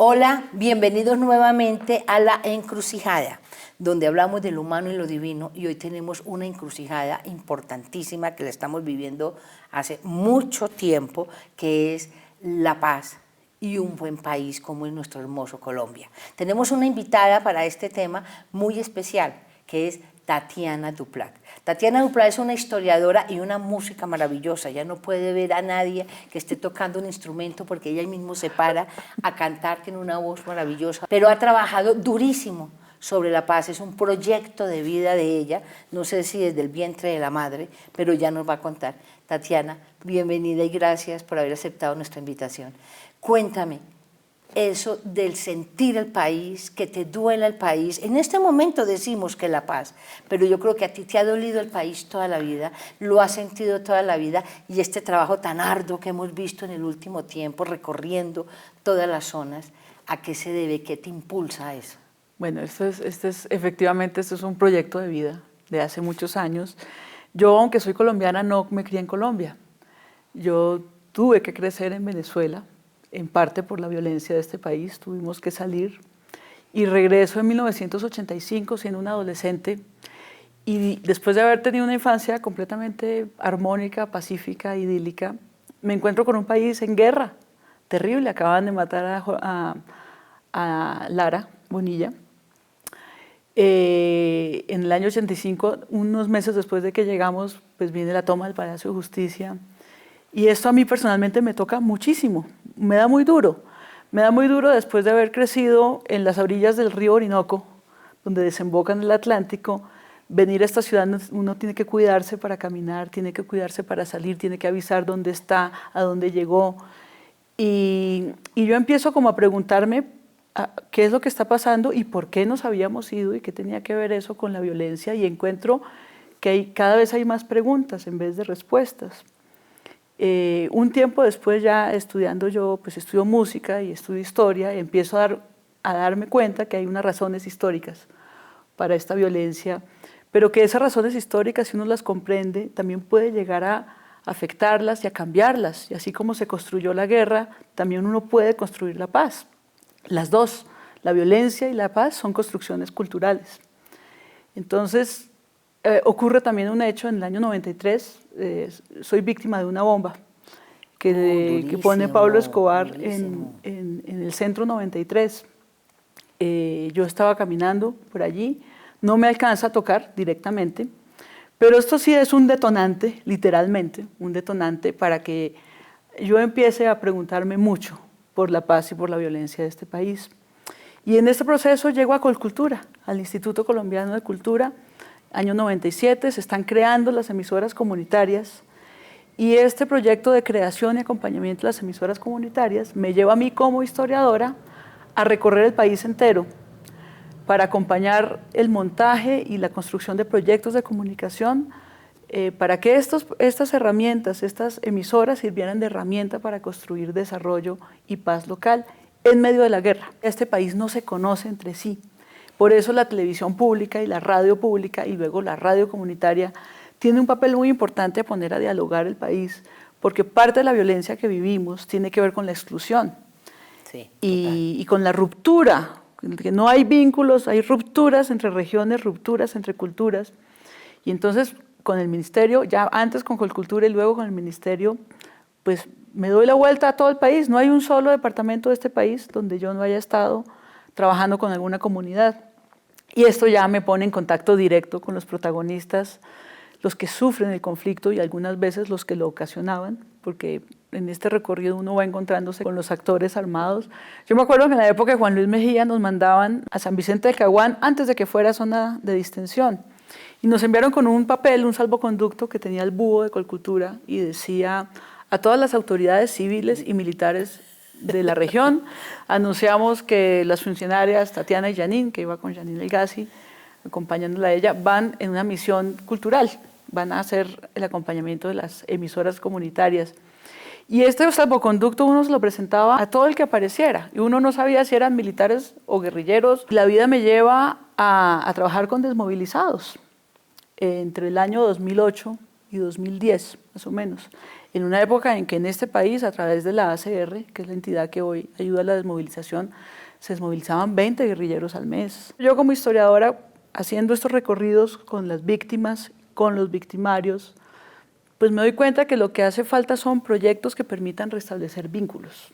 Hola, bienvenidos nuevamente a La Encrucijada, donde hablamos de lo humano y lo divino, y hoy tenemos una encrucijada importantísima que la estamos viviendo hace mucho tiempo, que es la paz y un buen país como es nuestro hermoso Colombia. Tenemos una invitada para este tema muy especial, que es Tatiana Duplat. Tatiana Duplat es una historiadora y una música maravillosa. Ella no puede ver a nadie que esté tocando un instrumento porque ella mismo se para a cantar, tiene una voz maravillosa, pero ha trabajado durísimo sobre la paz. Es un proyecto de vida de ella, no sé si desde el vientre de la madre, pero ya nos va a contar. Tatiana, bienvenida y gracias por haber aceptado nuestra invitación. Cuéntame, eso del sentir el país, que te duela el país. En este momento decimos que la paz, pero yo creo que a ti te ha dolido el país toda la vida, lo has sentido toda la vida, y este trabajo tan arduo que hemos visto en el último tiempo, recorriendo todas las zonas, ¿a qué se debe? ¿Qué te impulsa a eso? Bueno, efectivamente, esto es un proyecto de vida de hace muchos años. Yo, aunque soy colombiana, no me crié en Colombia. Yo tuve que crecer en Venezuela, en parte por la violencia de este país, tuvimos que salir, y regreso en 1985 siendo una adolescente, y después de haber tenido una infancia completamente armónica, pacífica, idílica, me encuentro con un país en guerra, terrible. Acaban de matar a Lara Bonilla. En el año 85, unos meses después de que llegamos, pues viene la toma del Palacio de Justicia, y esto a mí personalmente me toca muchísimo, me da muy duro después de haber crecido en las orillas del río Orinoco, donde desemboca en el Atlántico. Venir a esta ciudad, uno tiene que cuidarse para caminar, tiene que cuidarse para salir, tiene que avisar dónde está, a dónde llegó, y yo empiezo como a preguntarme qué es lo que está pasando y por qué nos habíamos ido y qué tenía que ver eso con la violencia, y encuentro que cada vez hay más preguntas en vez de respuestas. Un tiempo después, ya estudiando, yo pues estudio música y estudio historia, y empiezo a darme cuenta que hay unas razones históricas para esta violencia, pero que esas razones históricas, si uno las comprende, también puede llegar a afectarlas y a cambiarlas, y así como se construyó la guerra, también uno puede construir la paz. Las dos, la violencia y la paz, son construcciones culturales. Entonces, ocurre también un hecho en el año 93, soy víctima de una bomba que pone Pablo Escobar en el Centro 93. Yo estaba caminando por allí, no me alcanza a tocar directamente, pero esto sí es un detonante, literalmente, un detonante para que yo empiece a preguntarme mucho por la paz y por la violencia de este país. Y en este proceso llego a Colcultura, al Instituto Colombiano de Cultura, año 97, se están creando las emisoras comunitarias, y este proyecto de creación y acompañamiento de las emisoras comunitarias me lleva a mí como historiadora a recorrer el país entero para acompañar el montaje y la construcción de proyectos de comunicación, para que estas herramientas, estas emisoras sirvieran de herramienta para construir desarrollo y paz local en medio de la guerra. Este país no se conoce entre sí, por eso la televisión pública y la radio pública y luego la radio comunitaria tiene un papel muy importante a poner a dialogar el país, porque parte de la violencia que vivimos tiene que ver con la exclusión, sí, y con la ruptura, que no hay vínculos, hay rupturas entre regiones, rupturas entre culturas. Y entonces con el ministerio, ya antes con Colcultura y luego con el ministerio, pues me doy la vuelta a todo el país. No hay un solo departamento de este país donde yo no haya estado trabajando con alguna comunidad. Y esto ya me pone en contacto directo con los protagonistas, los que sufren el conflicto y algunas veces los que lo ocasionaban, porque en este recorrido uno va encontrándose con los actores armados. Yo me acuerdo que en la época de Juan Luis Mejía nos mandaban a San Vicente de Caguán antes de que fuera zona de distensión, y nos enviaron con un papel, un salvoconducto que tenía el búho de Colcultura, y decía: a todas las autoridades civiles y militares de la región, anunciamos que las funcionarias Tatiana y Janine, que iba con Janine Elgassi, acompañándola a ella, van en una misión cultural, van a hacer el acompañamiento de las emisoras comunitarias. Y este salvoconducto uno se lo presentaba a todo el que apareciera, y uno no sabía si eran militares o guerrilleros. La vida me lleva a trabajar con desmovilizados. Entre el año 2008 y 2010, más o menos, en una época en que en este país, a través de la ACR, que es la entidad que hoy ayuda a la desmovilización, se desmovilizaban 20 guerrilleros al mes. Yo como historiadora, haciendo estos recorridos con las víctimas, con los victimarios, pues me doy cuenta que lo que hace falta son proyectos que permitan restablecer vínculos.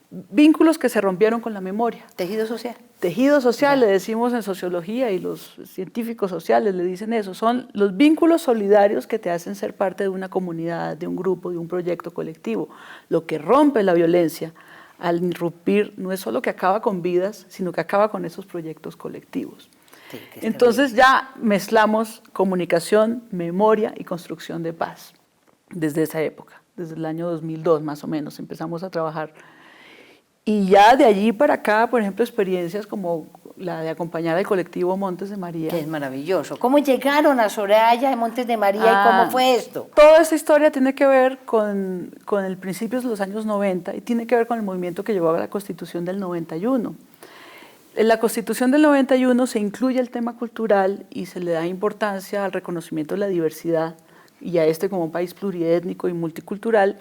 Vínculos que se rompieron con la memoria. Tejido social. Tejido social, le decimos en sociología, y los científicos sociales le dicen eso, son los vínculos solidarios que te hacen ser parte de una comunidad, de un grupo, de un proyecto colectivo. Lo que rompe la violencia al irrumpir no es solo que acaba con vidas, sino que acaba con esos proyectos colectivos. Sí, entonces ya mezclamos comunicación, memoria y construcción de paz desde esa época, desde el año 2002 más o menos empezamos a trabajar. Y ya de allí para acá, por ejemplo, experiencias como la de acompañar al colectivo Montes de María. Que es maravilloso. ¿Cómo llegaron a Soraya de Montes de María y cómo fue esto? Toda esta historia tiene que ver con el principios de los años 90 y tiene que ver con el movimiento que llevó a la Constitución del 91. En la Constitución del 91 se incluye el tema cultural y se le da importancia al reconocimiento de la diversidad y a este como un país pluriétnico y multicultural,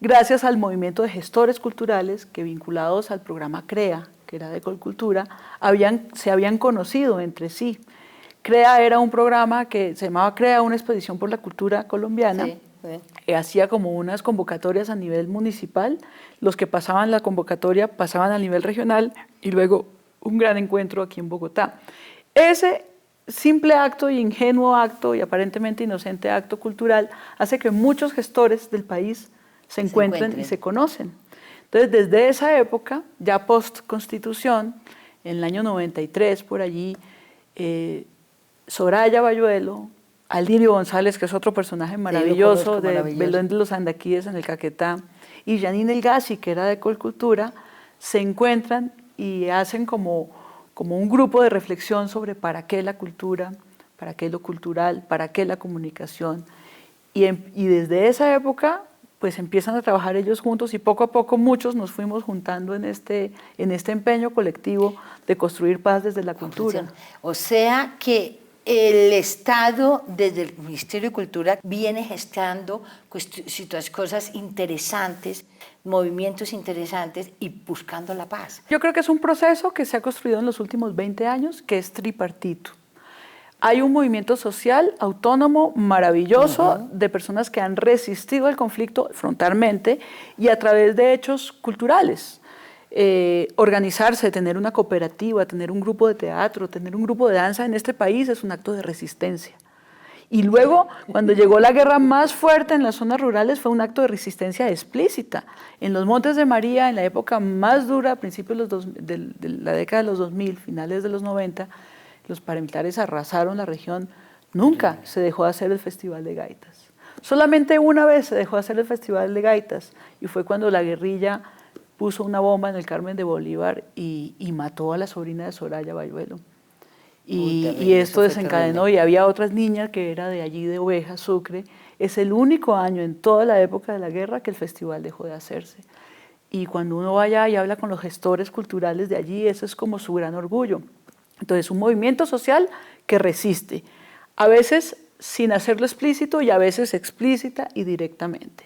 gracias al movimiento de gestores culturales que vinculados al programa CREA, que era de Colcultura, se habían conocido entre sí. CREA era un programa que se llamaba CREA, una expedición por la cultura colombiana, Sí, hacía como unas convocatorias a nivel municipal, los que pasaban la convocatoria pasaban a nivel regional y luego un gran encuentro aquí en Bogotá. Ese simple acto y ingenuo acto y aparentemente inocente acto cultural hace que muchos gestores del país se encuentren y se conocen. Entonces, desde esa época, ya post-constitución, en el año 93, por allí, Soraya Bayuelo, Alirio González, que es otro personaje maravilloso, de Belén de los Andaquíes en el Caquetá, y Janine Elgassi, que era de Colcultura, se encuentran y hacen como un grupo de reflexión sobre para qué la cultura, para qué lo cultural, para qué la comunicación. Y desde esa época pues empiezan a trabajar ellos juntos y poco a poco muchos nos fuimos juntando en este empeño colectivo de construir paz desde la cultura. O sea que el Estado, desde el Ministerio de Cultura, viene gestando cosas interesantes, movimientos interesantes y buscando la paz. Yo creo que es un proceso que se ha construido en los últimos 20 años, que es tripartito. Hay un movimiento social autónomo, maravilloso, de personas que han resistido al conflicto frontalmente y a través de hechos culturales. Organizarse, tener una cooperativa, tener un grupo de teatro, tener un grupo de danza en este país es un acto de resistencia. Y luego, cuando llegó la guerra más fuerte en las zonas rurales, fue un acto de resistencia explícita. En los Montes de María, en la época más dura, a principios de la década de los 2000, finales de los 90, los paramilitares arrasaron la región. Nunca se dejó de hacer el Festival de Gaitas. Solamente una vez se dejó de hacer el Festival de Gaitas y fue cuando la guerrilla puso una bomba en el Carmen de Bolívar y mató a la sobrina de Soraya Bayuelo. Y esto desencadenó, y había otras niñas que era de allí, de Oveja, Sucre. Es el único año en toda la época de la guerra que el festival dejó de hacerse. Y cuando uno va allá y habla con los gestores culturales de allí, eso es como su gran orgullo. Entonces, un movimiento social que resiste, a veces sin hacerlo explícito y a veces explícita y directamente.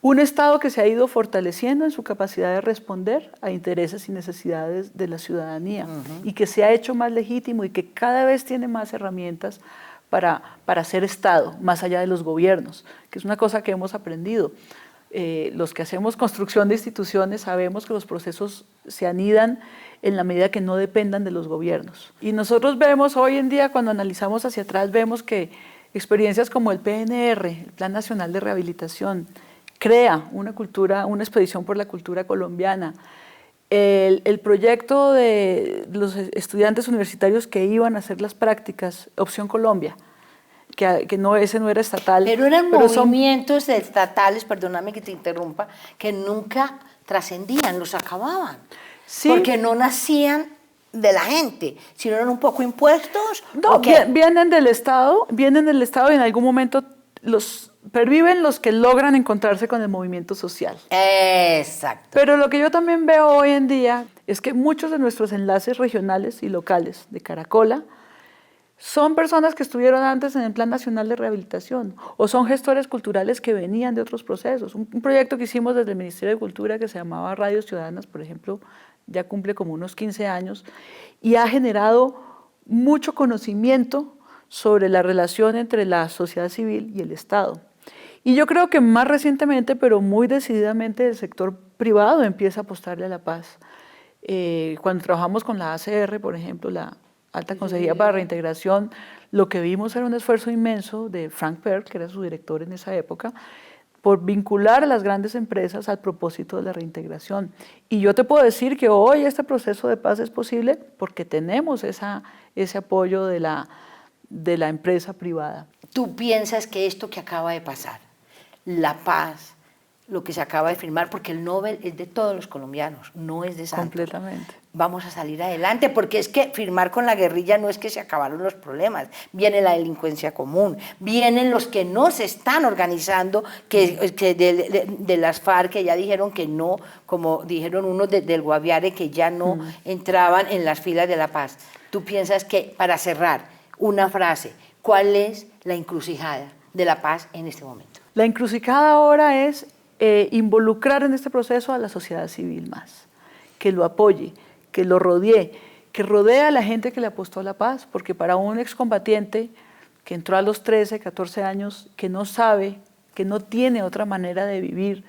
Un Estado que se ha ido fortaleciendo en su capacidad de responder a intereses y necesidades de la ciudadanía y que se ha hecho más legítimo y que cada vez tiene más herramientas para ser Estado, más allá de los gobiernos, que es una cosa que hemos aprendido. Los que hacemos construcción de instituciones sabemos que los procesos se anidan en la medida que no dependan de los gobiernos. Y nosotros vemos hoy en día, cuando analizamos hacia atrás, vemos que experiencias como el PNR, el Plan Nacional de Rehabilitación, CREA, una expedición por la cultura colombiana, el proyecto de los estudiantes universitarios que iban a hacer las prácticas, Opción Colombia, que no, ese no era estatal. Pero eran movimientos estatales, perdóname que te interrumpa, que nunca trascendían, los acababan. Sí. Porque no nacían de la gente, sino eran un poco impuestos. No, vienen del Estado y en algún momento perviven los que logran encontrarse con el movimiento social. Exacto. Pero lo que yo también veo hoy en día es que muchos de nuestros enlaces regionales y locales de Caracola son personas que estuvieron antes en el Plan Nacional de Rehabilitación o son gestores culturales que venían de otros procesos. Un proyecto que hicimos desde el Ministerio de Cultura que se llamaba Radios Ciudadanas, por ejemplo, ya cumple como unos 15 años y ha generado mucho conocimiento sobre la relación entre la sociedad civil y el Estado. Y yo creo que más recientemente, pero muy decididamente, el sector privado empieza a apostarle a la paz. Cuando trabajamos con la ACR, por ejemplo, la Alta Consejería para Reintegración, lo que vimos era un esfuerzo inmenso de Frank Perl, que era su director en esa época, por vincular a las grandes empresas al propósito de la reintegración. Y yo te puedo decir que hoy este proceso de paz es posible porque tenemos ese apoyo de la empresa privada. ¿Tú piensas que esto que acaba de pasar, la paz, lo que se acaba de firmar, porque el Nobel es de todos los colombianos, no es de Santos? Completamente. Vamos a salir adelante, porque es que firmar con la guerrilla no es que se acabaron los problemas, viene la delincuencia común, vienen los que no se están organizando, de las FARC, que ya dijeron que no, como dijeron unos del Guaviare, que ya no entraban en las filas de la paz. ¿Tú piensas que, para cerrar, una frase, cuál es la encrucijada de la paz en este momento? La encrucijada ahora es involucrar en este proceso a la sociedad civil más, que lo apoye, que lo rodee, que rodee a la gente que le apostó a la paz, porque para un excombatiente que entró a los 13, 14 años, que no sabe, que no tiene otra manera de vivir,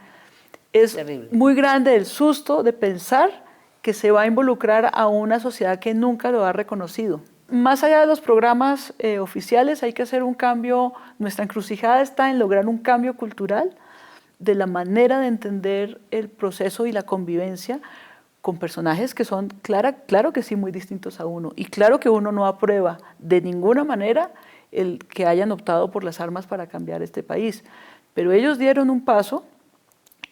es terrible. Muy grande el susto de pensar que se va a involucrar a una sociedad que nunca lo ha reconocido. Más allá de los programas oficiales hay que hacer un cambio, nuestra encrucijada está en lograr un cambio cultural de la manera de entender el proceso y la convivencia con personajes que son, claro que sí, muy distintos a uno. Y claro que uno no aprueba de ninguna manera el que hayan optado por las armas para cambiar este país. Pero ellos dieron un paso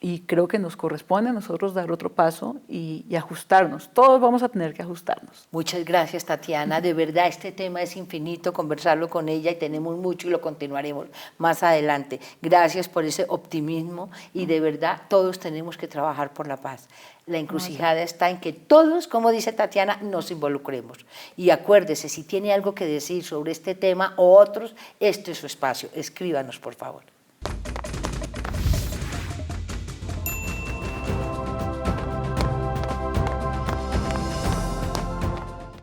y creo que nos corresponde a nosotros dar otro paso y ajustarnos. Todos vamos a tener que ajustarnos. Muchas gracias, Tatiana. De verdad, este tema es infinito, conversarlo con ella y tenemos mucho y lo continuaremos más adelante. Gracias por ese optimismo y de verdad todos tenemos que trabajar por la paz. La encrucijada está en que todos, como dice Tatiana, nos involucremos. Y acuérdese, si tiene algo que decir sobre este tema o otros, este es su espacio. Escríbanos, por favor.